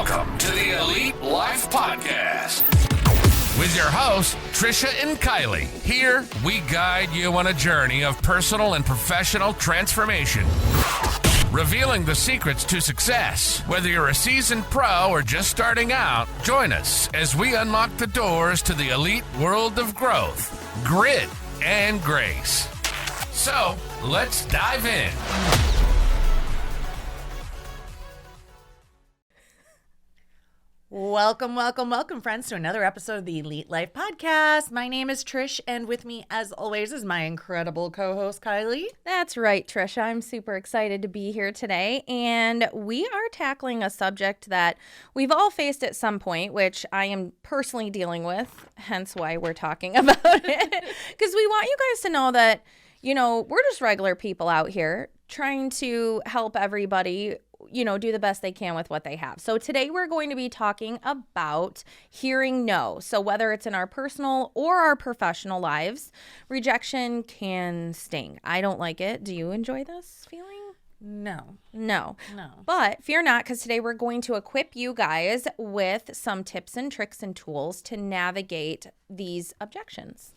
Welcome to the Elite Life Podcast with your hosts, Trisha and Kylie. Here, we guide you on a journey of personal and professional transformation, revealing the secrets to success. Whether you're a seasoned pro or just starting out, join us as we unlock the doors to the elite world of growth, grit, and grace. So, let's dive in. Welcome, friends, to another episode of the Elite Life Podcast. My name is Trish, and with me, as always, is my incredible co-host, Kylie. That's right, Trisha. I'm super excited to be here today, and we are tackling a subject that we've all faced at some point, which I am personally dealing with, hence why we're talking about it, because we want you guys to know that, you know, we're just regular people out here trying to help everybody, you know, do the best they can with what they have. So today we're going to be talking about hearing no. So whether it's in our personal or our professional lives, rejection can sting. I don't like it. Do you enjoy this feeling? No. But fear not, because today we're going to equip you guys with some tips and tricks and tools to navigate these objections.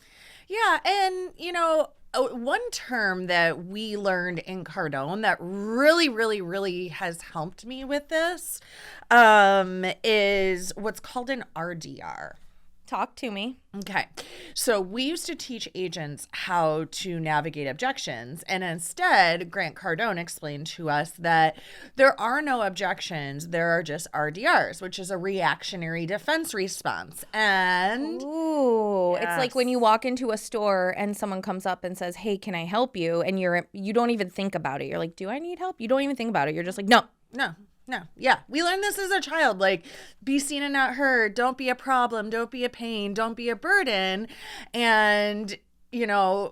Yeah, and, you know, one term that we learned in Cardone that really has helped me with this is what's called an RDR. Talk to me. Okay. So we used to teach agents how to navigate objections, and instead Grant Cardone explained to us that there are no objections, there are just RDRs, which is a reactionary defense response. And Ooh, It's like when you walk into a store and someone comes up and says, "Hey, can I help you?" and you don't even think about it. You're like, "Do I need help?" You don't even think about it. You're just like, "No." Yeah. We learned this as a child, like, be seen and not heard. Don't be a problem. Don't be a pain. Don't be a burden. And, you know,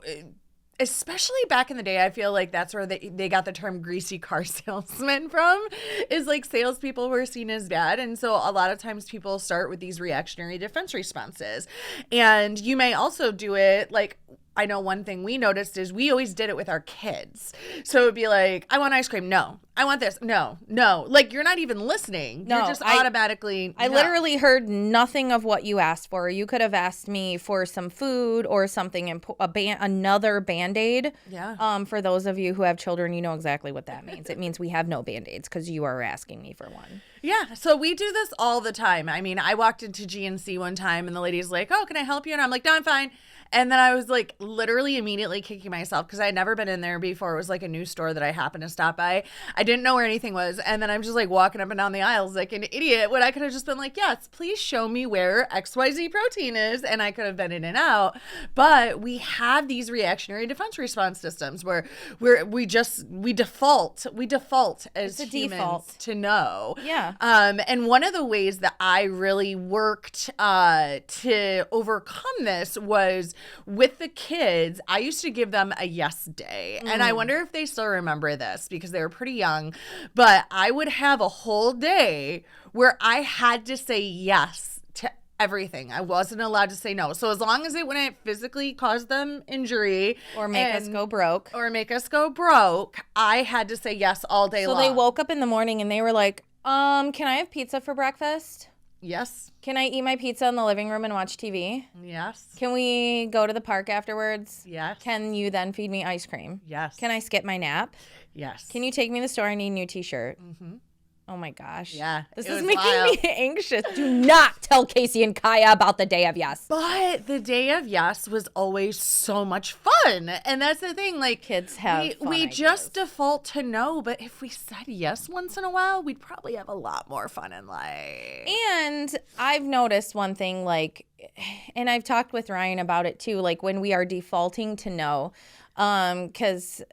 especially back in the day, I feel like that's where they got the term greasy car salesman from, is like salespeople were seen as bad. And so a lot of times people start with these reactionary defense responses. And you may also do it like, I know one thing we noticed is we always did it with our kids. So it would be like, I want ice cream. No. I want this. No. Like, you're not even listening. No, you're just automatically. I literally heard nothing of what you asked for. You could have asked me for some food or something, another Band-Aid. Yeah. For those of you who have children, you know exactly what that means. It means we have no Band-Aids because you are asking me for one. Yeah, so we do this all the time. I mean, I walked into GNC one time and the lady's like, "Oh, can I help you?" And I'm like, "No, I'm fine." And then I was like literally immediately kicking myself because I had never been in there before. It was like a new store that I happened to stop by. I didn't know where anything was. And then I'm just like walking up and down the aisles like an idiot when I could have just been like, "Yes, please show me where XYZ protein is." And I could have been in and out. But we have these reactionary defense response systems where we default as humans to know. Yeah. And one of the ways that I really worked to overcome this was with the kids. I used to give them a yes day. And I wonder if they still remember this because they were pretty young. But I would have a whole day where I had to say yes to everything. I wasn't allowed to say no. So as long as it wouldn't physically cause them injury or make us go broke, I had to say yes all day long. So they woke up in the morning and they were like, can I have pizza for breakfast? Yes. Can I eat my pizza in the living room and watch TV? Yes. Can we go to the park afterwards? Yes. Can you then feed me ice cream? Yes. Can I skip my nap? Yes. Can you take me to the store? I need a new t-shirt. Mm-hmm. Oh my gosh. Yeah. This is making me anxious. Do not tell Casey and Kaya about the day of yes. But the day of yes was always so much fun. And that's the thing. Like, kids have we just default to no. But if we said yes once in a while, we'd probably have a lot more fun in life. And I've noticed one thing, like, and I've talked with Ryan about it too, like when we are defaulting to no, because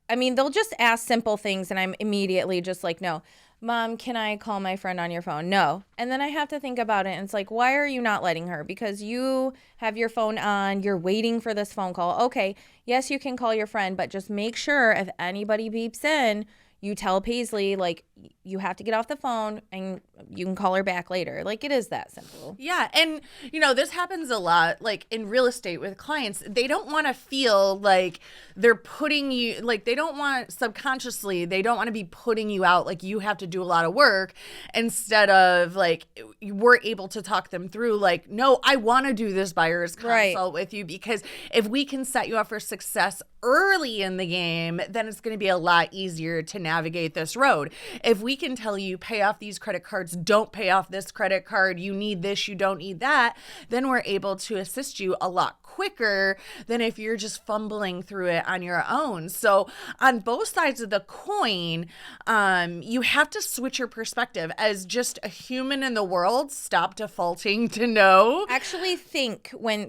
I mean, they'll just ask simple things and I'm immediately just like, no. Mom, can I call my friend on your phone? No. And then I have to think about it. And it's like, why are you not letting her? Because you have your phone on. You're waiting for this phone call. Okay, yes, you can call your friend, but just make sure if anybody beeps in, you tell Paisley, like, you have to get off the phone and you can call her back later. Like, it is that simple. Yeah. And, this happens a lot, like in real estate with clients. They don't want to feel like they're putting you, like, they don't want subconsciously, they don't want to be putting you out. Like, you have to do a lot of work instead of like, we're able to talk them through, like, no, I want to do this buyer's consult with you, because if we can set you up for success early in the game, then it's going to be a lot easier to navigate this road. If we can tell you, pay off these credit cards, don't pay off this credit card, you need this, you don't need that, then we're able to assist you a lot quicker than if you're just fumbling through it on your own. So on both sides of the coin, you have to switch your perspective as just a human in the world. Stop defaulting to no. Actually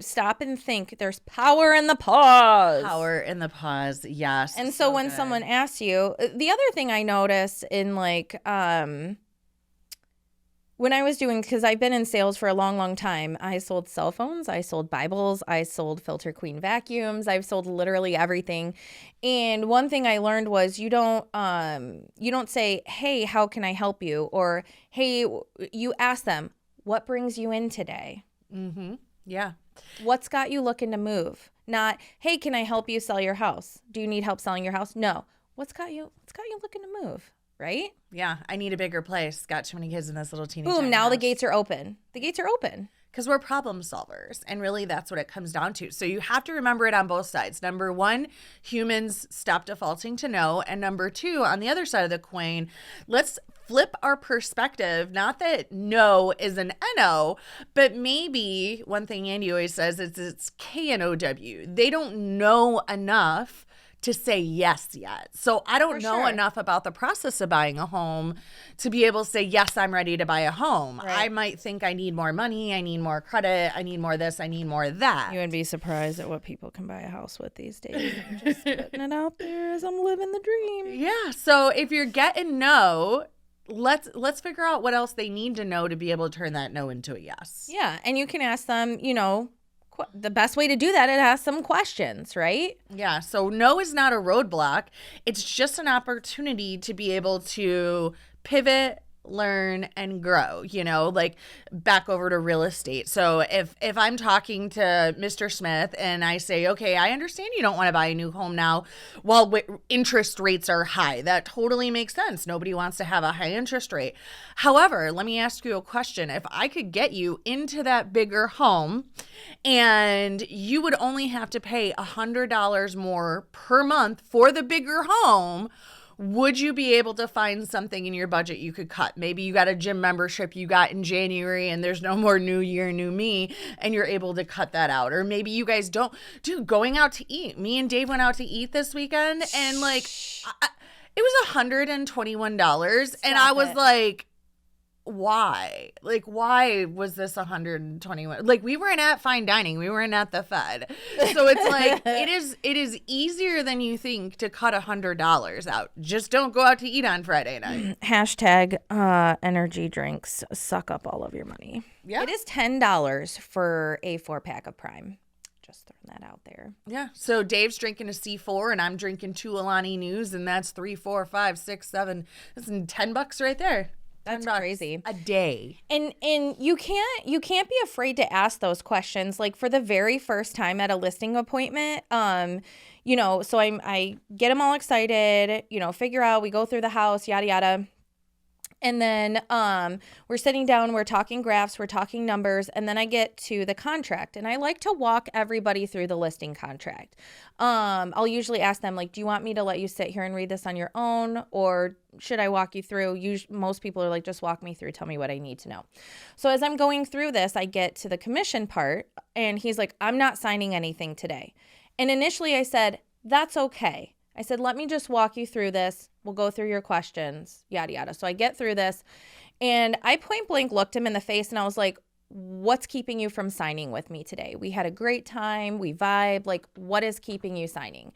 stop and think. There's power in the pause. Power in the pause, yes. And so when someone asks you, the other thing I notice in like, when I was doing, because I've been in sales for a long, long time, I sold cell phones, I sold Bibles, I sold Filter Queen vacuums, I've sold literally everything. And one thing I learned was you don't say, hey, how can I help you? Or, hey, you ask them, what brings you in today? Mm-hmm. Yeah. What's got you looking to move? Not, hey, can I help you sell your house? Do you need help selling your house? No. What's got you looking to move? Right? Yeah. I need a bigger place. Got too many kids in this little teeny Boom. Now house. the gates are open. The gates are open. Because we're problem solvers. And really, that's what it comes down to. So you have to remember it on both sides. Number one, humans stop defaulting to no. And number two, on the other side of the coin, let's flip our perspective. Not that no is an NO, but maybe one thing Andy always says is it's KNOW. They don't know enough to say yes yet. So I don't know enough about the process of buying a home to be able to say, yes, I'm ready to buy a home. Right. I might think I need more money, I need more credit, I need more this, I need more that. You would be surprised at what people can buy a house with these days. I'm just putting it out there as I'm living the dream. Yeah. So if you're getting no, let's figure out what else they need to know to be able to turn that no into a yes. Yeah. And you can ask them, the best way to do that is ask some questions, right? Yeah. So no is not a roadblock. It's just an opportunity to be able to pivot, learn, and grow, like back over to real estate. So if I'm talking to Mr. Smith and I say, okay, I understand you don't want to buy a new home now while interest rates are high. That totally makes sense. Nobody wants to have a high interest rate. However, let me ask you a question. If I could get you into that bigger home and you would only have to pay $100 more per month for the bigger home, would you be able to find something in your budget you could cut? Maybe you got a gym membership you got in January and there's no more new year, new me, and you're able to cut that out. Or maybe you guys don't. Dude, going out to eat. Me and Dave went out to eat this weekend and it was $121. And I was like, why? Like, why was this 121? Like, we weren't at fine dining. We weren't at the Fed. So it's like, it is easier than you think to cut $100 out. Just don't go out to eat on Friday night. Hashtag energy drinks suck up all of your money. Yeah. It is $10 for a 4-pack of Prime. Just throwing that out there. Yeah. So Dave's drinking a C4 and I'm drinking 2 Alani News, and that's 3, 4, 5, 6, 7. That's $10 right there. That's crazy. A day. And you can't be afraid to ask those questions. Like for the very first time at a listing appointment, so I get them all excited, figure out, we go through the house, yada, yada. And then we're sitting down, we're talking graphs, we're talking numbers, and then I get to the contract. And I like to walk everybody through the listing contract. I'll usually ask them, like, do you want me to let you sit here and read this on your own? Or should I walk you through? Most people are like, just walk me through, tell me what I need to know. So as I'm going through this, I get to the commission part, and he's like, I'm not signing anything today. And initially I said, that's okay. I said, let me just walk you through this. We'll go through your questions, yada, yada. So I get through this, and I point blank looked him in the face, and I was like, what's keeping you from signing with me today? We had a great time. We vibed. Like, what is keeping you signing?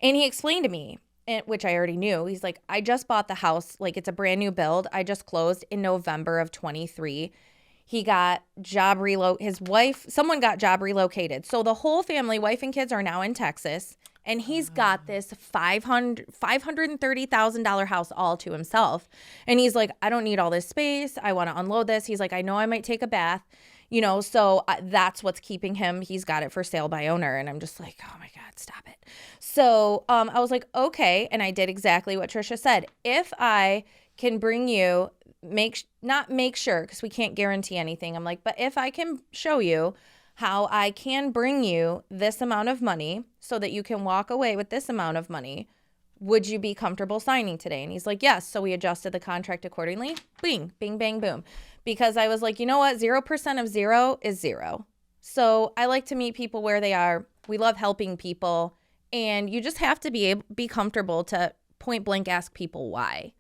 And he explained to me, which I already knew. He's like, I just bought the house. Like, it's a brand new build. I just closed in November of 23. He got someone got job relocated. So the whole family, wife and kids, are now in Texas. And he's got this $530,000 house all to himself. And he's like, I don't need all this space. I want to unload this. He's like, I know I might take a bath, so that's what's keeping him. He's got it for sale by owner. And I'm just like, oh my God, stop it. So I was like, okay. And I did exactly what Trisha said. If I can bring you, not make sure, because we can't guarantee anything. I'm like, but if I can show you how I can bring you this amount of money so that you can walk away with this amount of money, would you be comfortable signing today? And he's like, yes. So we adjusted the contract accordingly. Bing, bing, bang, boom. Because I was like, you know what? 0% of 0 is 0. So I like to meet people where they are. We love helping people. And you just have to be comfortable to point blank ask people why.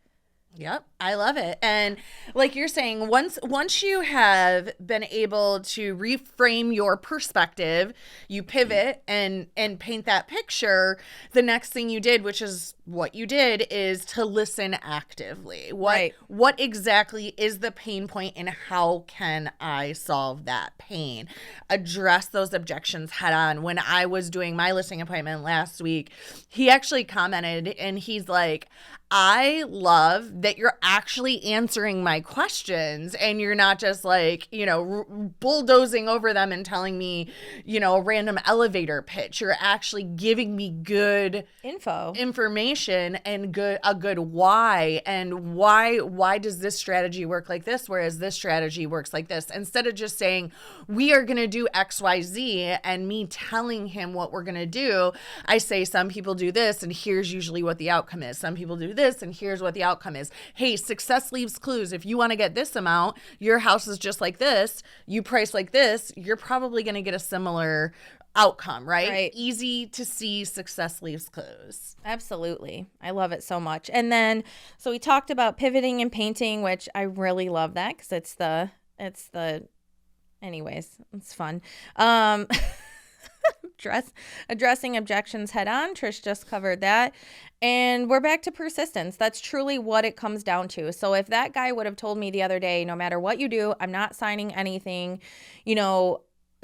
Yep, I love it. And like you're saying, once you have been able to reframe your perspective, you pivot and paint that picture, the next thing you did, which is what you did, is to listen actively. What exactly is the pain point and how can I solve that pain? Address those objections head on. When I was doing my listing appointment last week, he actually commented and he's like, I love that you're actually answering my questions and you're not just like, bulldozing over them and telling me, a random elevator pitch. You're actually giving me good information and a good why. And why does this strategy work like this, whereas this strategy works like this? Instead of just saying, we are going to do X, Y, Z, and me telling him what we're going to do, I say, some people do this and here's usually what the outcome is. Some people do this and here's what the outcome is. Hey, success leaves clues. If you want to get this amount, your house is just like this, you price like this, you're probably going to get a similar outcome, right? Easy to see, success leaves clues. Absolutely. I love it so much. And then, so we talked about pivoting and painting, which I really love that because anyways, it's fun. Addressing objections head on. Trish just covered that. And we're back to persistence. That's truly what it comes down to. So if that guy would have told me the other day, no matter what you do, I'm not signing anything,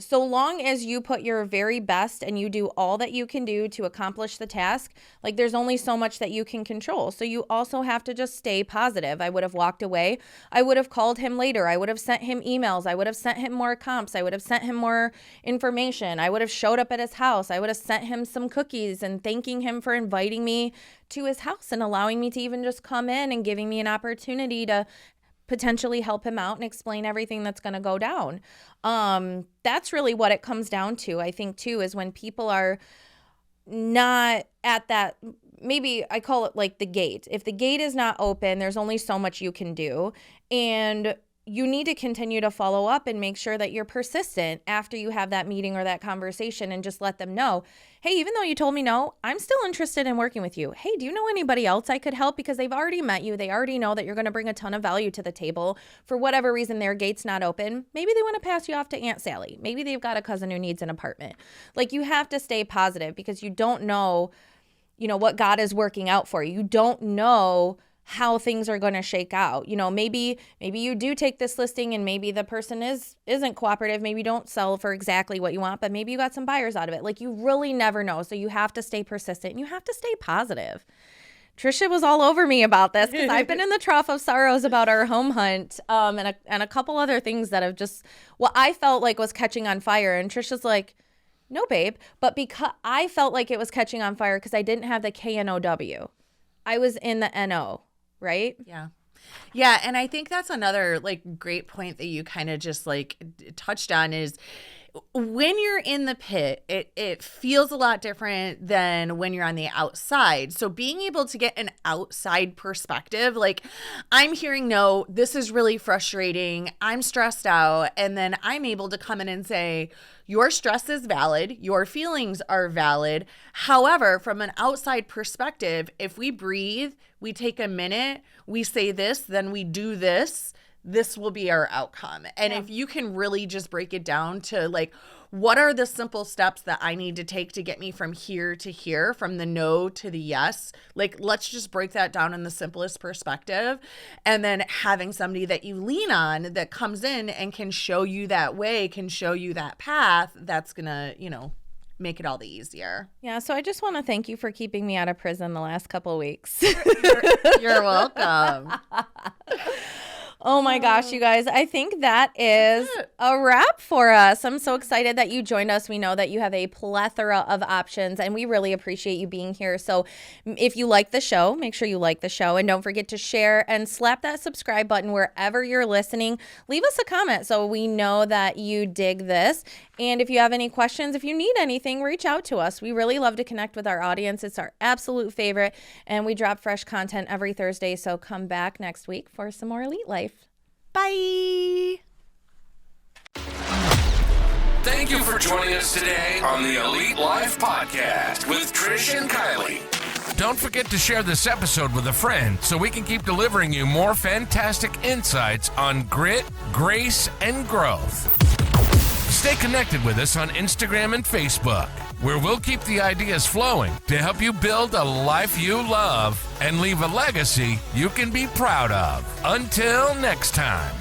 so long as you put your very best and you do all that you can do to accomplish the task, like there's only so much that you can control. So you also have to just stay positive. I would have walked away. I would have called him later. I would have sent him emails. I would have sent him more comps. I would have sent him more information. I would have showed up at his house. I would have sent him some cookies and thanking him for inviting me to his house and allowing me to even just come in and giving me an opportunity to potentially help him out and explain everything that's going to go down. That's really what it comes down to, I think, too, is when people are not at that, maybe I call it like the gate. If the gate is not open, there's only so much you can do. And you need to continue to follow up and make sure that you're persistent after you have that meeting or that conversation and just let them know, hey, even though you told me no, I'm still interested in working with you. Hey, do you know anybody else I could help? Because they've already met you. They already know that you're going to bring a ton of value to the table. For whatever reason, their gate's not open. Maybe they want to pass you off to Aunt Sally. Maybe they've got a cousin who needs an apartment. Like, you have to stay positive because you don't know, what God is working out for you. You don't know how things are going to shake out. Maybe you do take this listing and maybe the person isn't cooperative. Maybe you don't sell for exactly what you want, but maybe you got some buyers out of it. Like, you really never know. So you have to stay persistent and you have to stay positive. Trisha was all over me about this because I've been in the trough of sorrows about our home hunt and a couple other things that have just, what I felt like was catching on fire. And Trisha's like, no, babe. But because I felt like it was catching on fire because I didn't have the KNOW. I was in the NO. Right? Yeah. And I think that's another great point that you kind of just touched on is when you're in the pit, it feels a lot different than when you're on the outside. So being able to get an outside perspective, I'm hearing, no, this is really frustrating. I'm stressed out. And then I'm able to come in and say, your stress is valid. Your feelings are valid. However, from an outside perspective, if we breathe, we take a minute, we say this, then we do this, this will be our outcome. And if you can really just break it down to what are the simple steps that I need to take to get me from here to here, from the no to the yes, let's just break that down in the simplest perspective. And then having somebody that you lean on that comes in and can show you that way, can show you that path, that's gonna, make it all the easier. Yeah, so I just want to thank you for keeping me out of prison the last couple of weeks. You're welcome. Oh my gosh, you guys. I think that is a wrap for us. I'm so excited that you joined us. We know that you have a plethora of options, and we really appreciate you being here. So if you like the show, make sure you like the show, and don't forget to share and slap that subscribe button wherever you're listening. Leave us a comment so we know that you dig this. And if you have any questions, if you need anything, reach out to us. We really love to connect with our audience. It's our absolute favorite, and we drop fresh content every Thursday. So come back next week for some more Elite Life. Bye. Thank you for joining us today on the Elite Life Podcast with Trish and Kylie. Don't forget to share this episode with a friend so we can keep delivering you more fantastic insights on grit, grace, and growth. Stay connected with us on Instagram and Facebook, where we'll keep the ideas flowing to help you build a life you love and leave a legacy you can be proud of. Until next time.